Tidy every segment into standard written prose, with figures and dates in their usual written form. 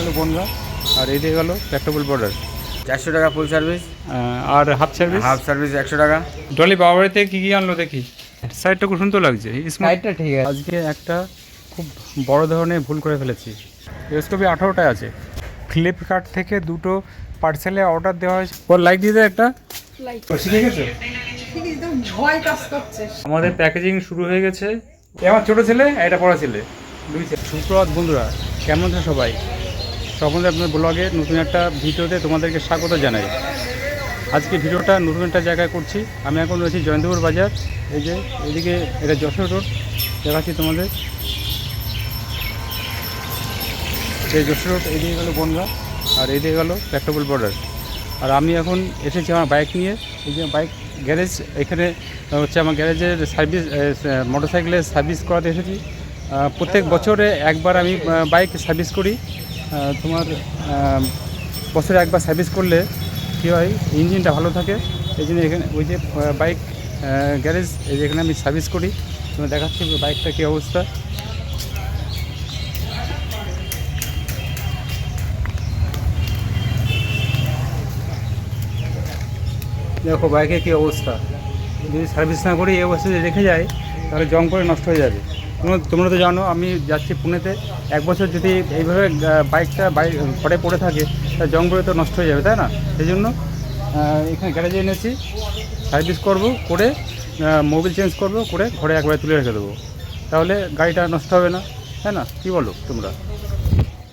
গেল বনগা, আর এই দিয়ে গেল পেট্রোল বর্ডার। 400 টাকা ফুল সার্ভিস, আর হাফ সার্ভিস। হাফ সার্ভিস 100 টাকা। ডলি বাবা বাড়িতে কী কী আনলো দেখি। সাইডটা খুব সুন্দর লাগছে, সাইডটা ঠিক আছে। আজকে একটা খুব বড় ধরনের ভুল করে ফেলেছি। এসকপি 18টায় আছে। ফ্লিপকার্ট থেকে দুটো পার্সেলে অর্ডার দেওয়া হয়েছে। ওর লাইক দিয়ে দেয় একটা। শিখে গেছে, আমাদের প্যাকেজিং শুরু হয়ে গেছে। আমার ছোটো ছেলে, এটা বড় ছেলে, দুই ছেলে। সুপ্রভাত বন্ধুরা, কেমন আছে সবাই? সকলে আপনার ব্লগে নতুন একটা ভিডিওতে তোমাদেরকে স্বাগত জানাই। আজকে ভিডিওটা নতুন একটা জায়গায় করছি। আমি এখন রয়েছি জয়ন্তপুর বাজার। এই যে এদিকে এটা যশোর রোড দেখাচ্ছি তোমাদের। এই যশোর রোড, এইদিকে গেলো বনগা, আর এইদিকে গেলো পেট্রোল বর্ডার। আর আমি এখন এসেছি আমার বাইক নিয়ে। এই যে বাইক গ্যারেজ, এখানে হচ্ছে আমার গ্যারেজের সার্ভিস, মোটরসাইকেলের সার্ভিস করাতে এসেছি। প্রত্যেক বছরে একবার আমি বাইক সার্ভিস করি। তোমার বছরে একবার সার্ভিস করলে কী হয়, ইঞ্জিনটা ভালো থাকে। এই জন্য এখানে ওই যে বাইক গ্যারেজ, এই যে এখানে আমি সার্ভিস করি। তোমরা দেখাচ্ছি বাইকটা কী অবস্থা। দেখো বাইকের কী অবস্থা। যদি সার্ভিস না করি এই অবস্থা যদি রেখে যায় তাহলে জং করে নষ্ট হয়ে যাবে। তোমরা তো জানো আমি যাচ্ছি পুনেতে। এক বছর যদি এইভাবে বাইকটা ঘরে পড়ে থাকে তা জং করে তো নষ্ট হয়ে যাবে, তাই না? সেই জন্য এখানে গ্যারেজে এনেছি, সার্ভিস করব, করে মোবিল চেঞ্জ করব, করে ঘরে একবারে তুলে রেখে দেবো। তাহলে গাড়িটা নষ্ট হবে না, তাই না? কী বলো তোমরা?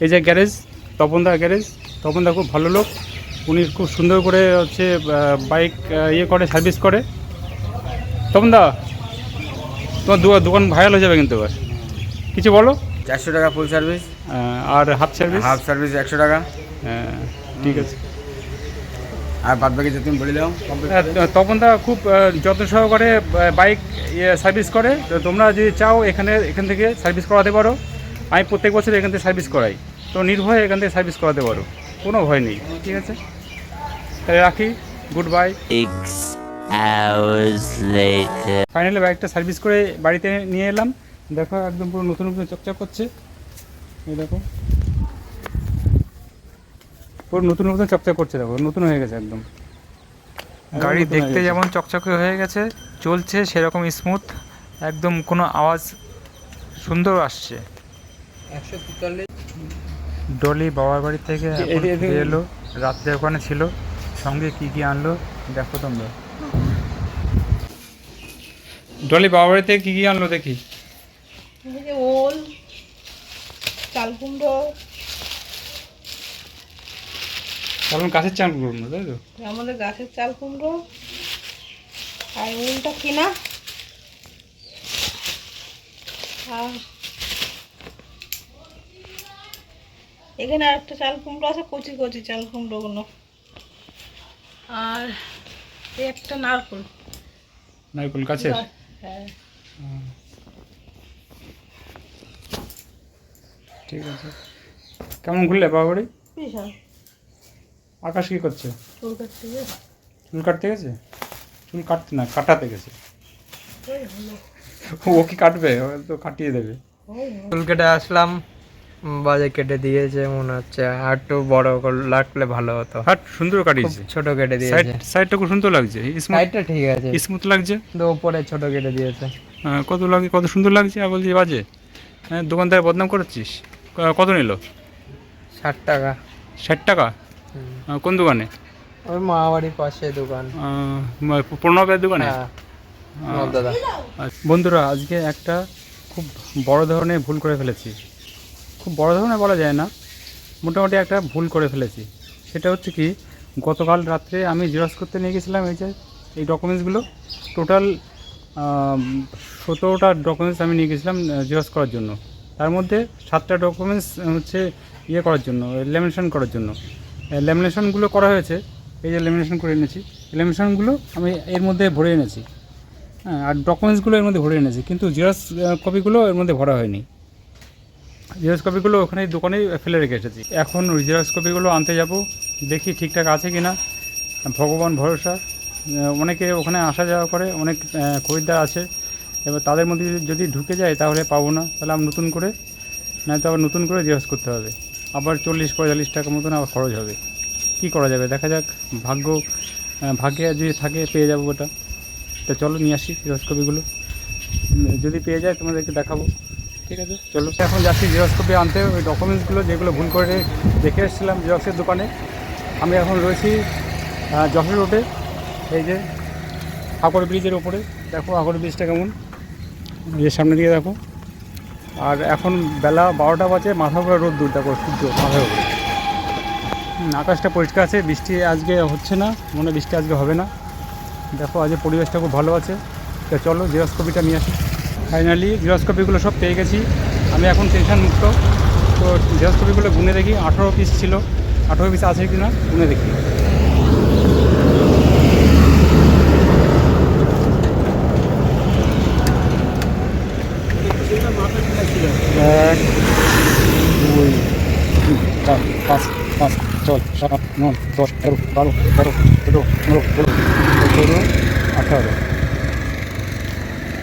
এই যে গ্যারেজ, তপনদা গ্যারেজ। তপনদা খুব ভালো লোক, উনি খুব সুন্দর করে হচ্ছে বাইক ইয়ে করে, সার্ভিস করে। তপনদা, তোমার দোকান ভাইরাল হয়ে যাবে কিন্তু। এবার কিছু বলো। 400 টাকা ফুল সার্ভিস, আর হাফ সার্ভিস, হাফ সার্ভিস 100 টাকা। ঠিক আছে। আর বাদ বাকি তুমি বলে দাও। তপনদা খুব যত্ন সহকারে বাইক সার্ভিস করে। তো তোমরা যদি চাও এখান থেকে সার্ভিস করাতে পারো। আমি প্রত্যেক বছর এখান থেকে সার্ভিস করাই, তো নির্ভয়ে এখান থেকে সার্ভিস করাতে পারো, কোনো ভয় নেই। ঠিক আছে, তাহলে রাখি, গুড বাই। ফাইনালি বাইকটা সার্ভিস করে বাড়িতে নিয়ে এলাম। দেখো একদম পুরো নতুন নতুন চকচক করছে। এই দেখো পুরো নতুন নতুন চকচক করছে, দেখো নতুন হয়ে গেছে একদম। গাড়ি দেখতে যেমন চকচকে হয়ে গেছে, চলছে সেরকম স্মুথ, একদম কোনো আওয়াজ সুন্দর আসছে। 143 ডলি বাবার বাড়ি থেকে এলো, রাত্রে ওখানে ছিল। সঙ্গে কি কি আনলো দেখো তোমরা। ডলি বাবার বাড়ি থেকে কী কী আনলো দেখি। ওল, চাল কুমড়ো, কারণ গাছের চাল কুমড়ো, তাই তো? আমাদের গাছের চাল কুমড়ো, আর ওলটা কিনা। আর এখানে আরেকটা চাল কুমড়ো আছে, কচি কচি চাল কুমড়োগুলো। আর এই একটা নারকোল। নারকেল গাছের? হ্যাঁ, ঠিক আছে। কেমন ঘুরলে বাবা বাড়ি? বিশাল। আকাশ কী করছে? চুল কাটতে গেছে। চুল কাটতে গেছে? চুল কাটতে না, কাটাতে গেছে। ওই হলো, ও কি কাটবে? ও তো কাটিয়ে দেবে। ওই হলো। চুল কেটে আসলাম, বাজে কেটে দিয়েছে মনে হচ্ছে। আর একটু বড় করে লাগলে ভালো হতো। হাট সুন্দর কাটিয়েছে। ছোট কেটে দিয়েছে। সাইডটা খুব সুন্দর লাগছে, সাইডটা ঠিক আছে, স্মুথ লাগছে। কিন্তু উপরে ছোট কেটে দিয়েছে। কত সুন্দর লাগছে। আর বলছি বাজে। হ্যাঁ, দোকানদার বদনাম করেছিস। কত নিল? 60 টাকা। 60 টাকা? কোন দোকানে? ওই মা বাড়ির পাশে দোকান, প্রণবের দোকানে? হ্যাঁ দাদা। বন্ধুরা, আজকে একটা খুব বড় ধরনের ভুল করে ফেলেছি। খুব বড় ধরনের বলা যায় না, মোটামুটি একটা ভুল করে ফেলেছি। সেটা হচ্ছে কি, গতকাল রাত্রে আমি জেরক্স করতে নিয়ে গেছিলাম এই ডকুমেন্টসগুলো। টোটাল 17টা ডকুমেন্টস আমি নিয়ে গেছিলাম জেরক্স করার জন্য। তার মধ্যে 7টা ডকুমেন্টস হচ্ছে ইয়ে করার জন্য, ল্যামিনেশন করার জন্য। ল্যামিনেশনগুলো করা হয়েছে, এই যে ল্যামিনেশন করে এনেছি। ল্যামিনেশনগুলো আমি এর মধ্যে ভরে এনেছি, হ্যাঁ, আর ডকুমেন্টসগুলো এর মধ্যে ভরে এনেছি, কিন্তু জেরক্স কপিগুলো এর মধ্যে ভরা হয়নি। জেরক্স কপিগুলো ওখানে দোকানেই ফেলে রেখে এসেছি। এখন ওই জেরক্স কপিগুলো আনতে যাব, দেখি ঠিকঠাক আছে কি না। ভগবান ভরসা। অনেকে ওখানে আসা যাওয়া করে, অনেক খরিদ্দার আছে। এবার তাদের মধ্যে যদি ঢুকে যায় তাহলে পাবো না, তাহলে আমি নতুন করে, নয়তো আবার নতুন করে জেরক্স করতে হবে। আবার 40-45 টাকা মতন আবার খরচ হবে। কি করা যাবে দেখা যাক, ভাগ্যে যদি থাকে পেয়ে যাবো ওটা। তো চলো নিয়ে আসি জেরক্স কপিগুলো, যদি পেয়ে যায় তোমাদেরকে দেখাবো। ঠিক আছে চলো, এখন যাচ্ছি জেরক্স কপি আনতে, ওই ডকুমেন্টসগুলো যেগুলো ভুল করে দেখে এসেছিলাম জেরক্সের দোকানে। আমি এখন রয়েছি যশোর রোডে, এই যে আকর ব্রিজের ওপরে। দেখো আকর ব্রিজটা কেমন, এর সামনে দিকে দেখো। আর এখন বেলা 12টা বাজে, মাথার উপরে রোদ দূর, দেখো সূর্য মাথার উপরে। আকাশটা পরিষ্কার আছে, বৃষ্টি আজকে হচ্ছে না, মনে হয় বৃষ্টি আজকে হবে না। দেখো আজকে পরিবেশটা খুব ভালো আছে। তো চলো জেরক্স কপিটা নিয়ে আসি। ফাইনালি জেরক্স কপিগুলো সব পেয়ে গেছি, আমি এখন টেনশন মুক্ত। তো জেরক্স কপিগুলো গুনে দেখি, 18 পিস ছিল, 18 পিস আছে কি না গুনে দেখি। এক, দুই, তিন, চার, পাঁচ, 6, 7, 9, 10, 11, 12, 13, 14, 15, 16, 17,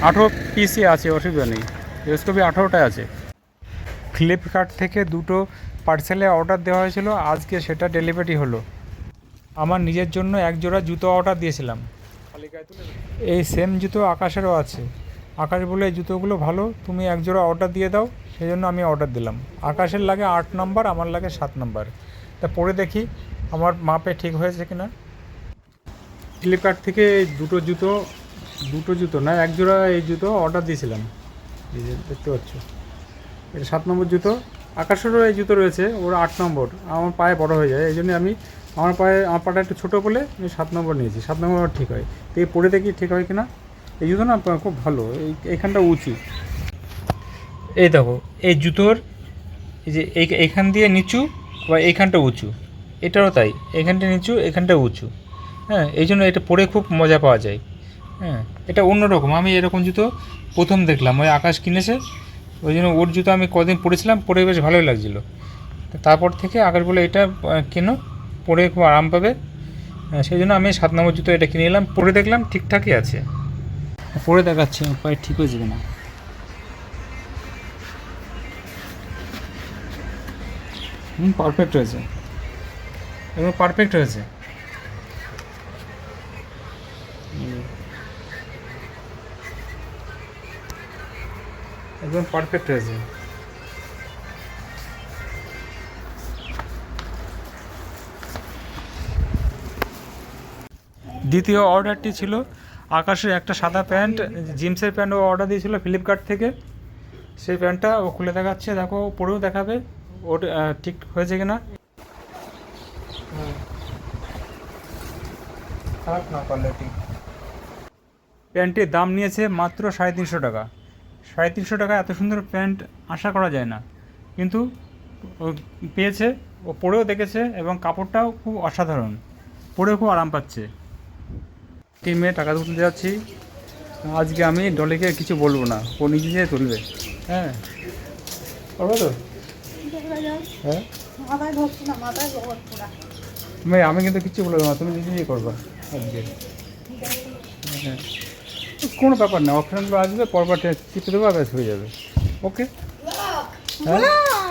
18 পিসই আছে, অসুবিধা নেই। জেরক্স কপি 18টায় আছে। ফ্লিপকার্ট থেকে দুটো পার্সেলে অর্ডার দেওয়া হয়েছিল, আজকে সেটা ডেলিভারি হলো। আমার নিজের জন্য এক জোড়া জুতো অর্ডার দিয়েছিলাম, এই সেম জুতো আকাশেরও আছে। আকাশ বলে এই জুতোগুলো ভালো, তুমি এক জোড়া অর্ডার দিয়ে দাও, সেই জন্য আমি অর্ডার দিলাম। আকাশের লাগে 8 নম্বর, আমার লাগে 7 নম্বর। তা পরে দেখি আমার মাপে ঠিক হয়েছে কি না। ফ্লিপকার্ট থেকে দুটো জুতো না, এক জোড়া এই জুতো অর্ডার দিয়েছিলাম, এই যে দেখতে পাচ্ছ, এটা 7 নম্বর জুতো। আকাশেরও এই জুতো রয়েছে, ওর 8 নম্বর, আমার পায়ে বড় হয়ে যায়, এই জন্য আমি আমার পাটা একটু ছোটো বলে আমি 7 নম্বর নিয়েছি। 7 নম্বর ঠিক হয়, তো এই পরে দেখি ঠিক হয় কিনা। এই জুতো না খুব ভালো, এইখানটা উঁচু, এই দেখো এই জুতোর এই যে এইখান দিয়ে নিচু বা এইখানটা উঁচু, এটারও তাই, এইখানটা নিচু এখানটা উঁচু। হ্যাঁ, এই জন্য এটা পরে খুব মজা পাওয়া যায়। হ্যাঁ, এটা অন্যরকম, আমি এরকম জুতো প্রথম দেখলাম, ওই আকাশ কিনেছে, ওই জন্য ওর জুতো আমি কদিন পরেছিলাম, পরে বেশ ভালোই লাগছিলো। তারপর থেকে আকাশ বলে এটা কেনো, পরে খুব আরাম পাবে, সেই জন্য আমি 7 নম্বর জুতো এটা কিনে নিলাম। পরে দেখলাম ঠিকঠাকই আছে, পরে দেখাচ্ছি পায়ে ঠিক হয়ে যাবে না। পারফেক্ট হয়েছে, একদম পারফেক্ট হয়েছে। একদম পারফেক্ট হয়েছে। দ্বিতীয় অর্ডারটি ছিল আকাশের একটা সাদা প্যান্ট, জিন্সের প্যান্ট ও অর্ডার দিয়েছিল ফ্লিপকার্ট থেকে। সেই প্যান্টটা ও খুলে দেখাচ্ছে, দেখো পরেও দেখাবে ওর ঠিক হয়েছে কিনা। খারাপ না কোয়ালিটি। প্যান্টের দাম নিয়েছে মাত্র 350 টাকা। 350 টাকা এত সুন্দর প্যান্ট আশা করা যায় না, কিন্তু ও পেয়েছে, ও পরেও দেখেছে এবং কাপড়টাও খুব অসাধারণ, পরেও খুব আরাম পাচ্ছে। টিমে টাকা তুলতে যাচ্ছি, আজকে আমি ডলিকে কিছু বলবো না, ও নিজে যেয়ে তুলবে। হ্যাঁ করবো তো, হ্যাঁ মাথায় ধরছি না, মাথায় জবর পুরা। আমি কিন্তু কিছু বলবো না, তুমি নিজে যেয়ে করবা আজকে। হ্যাঁ কোনো ব্যাপার না, অপশানগুলো আসবে, পরপর চিপে দেবো, ব্যাস হয়ে যাবে। ওকে হ্যাঁ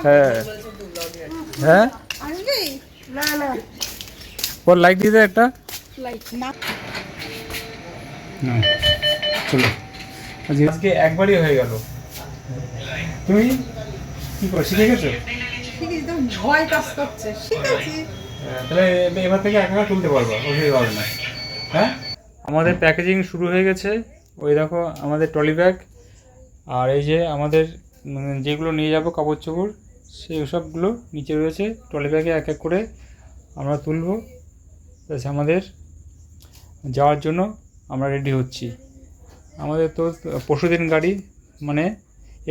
হ্যাঁ হ্যাঁ, আসবি না না ওর লাইক দিয়ে দে একটা। লাইট না, চলো আজকে একবারই হয়ে গেল। তুমি কি করো, শিখে গেছো? ঠিক আছে, তো ভয় কাজ করছে, শিখেছি। তাহলে এবার থেকে একা তুলতে পারবো, অসুবিধা হবে না। হ্যাঁ, আমাদের প্যাকেজিং শুরু হয়ে গেছে। ওই দেখো আমাদের ট্রলি ব্যাগ, আর এই যে আমাদের যেগুলো নিয়ে যাব কাপড় চোপড়, সেই সবগুলো নিচে রয়েছে ট্রলি ব্যাগে, এক এক করে আমরা তুলবো। আমাদের যাওয়ার জন্য আমরা রেডি হচ্ছি। আমাদের তো পরশুদিন গাড়ি, মানে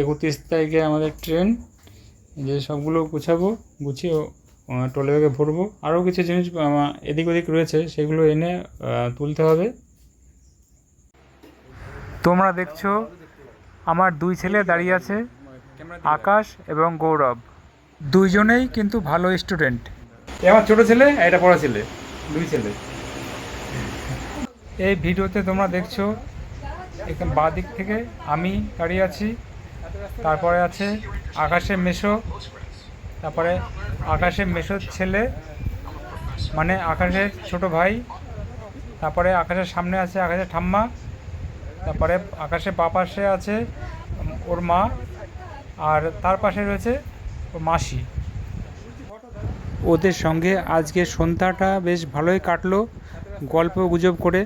31 তারিখে আমাদের ট্রেন, যে সবগুলো গুছাবো, গুছিয়ে ট্রলি ব্যাগে ভরবো। আরও কিছু জিনিস এদিক ওদিক রয়েছে, সেগুলো এনে তুলতে হবে। তোমরা দেখছো আমার 2 ছেলে দাঁড়িয়ে আছে, আকাশ এবং গৌরব, দুইজনেই কিন্তু ভালো স্টুডেন্ট। আমার ছোটো ছেলে, এটা বড় ছেলে, 2 ছেলে। এই ভিডিওতে তোমরা দেখছো একদম বাঁ দিক থেকে আমি দাঁড়িয়ে আছি, তারপরে আছে আকাশের মেশো, তারপরে আকাশের মেসোর ছেলে মানে আকাশের ছোট ভাই, তারপরে আকাশের সামনে আছে আকাশের ঠাম্মা, তারপরে আকাশের বাঁ পাশে আছে ওর মা, আর তার পাশে রয়েছে ওর মাসি। ওদের সঙ্গে আজকে সন্ধ্যাটা বেশ ভালোই কাটলো গল্প গুজব করে।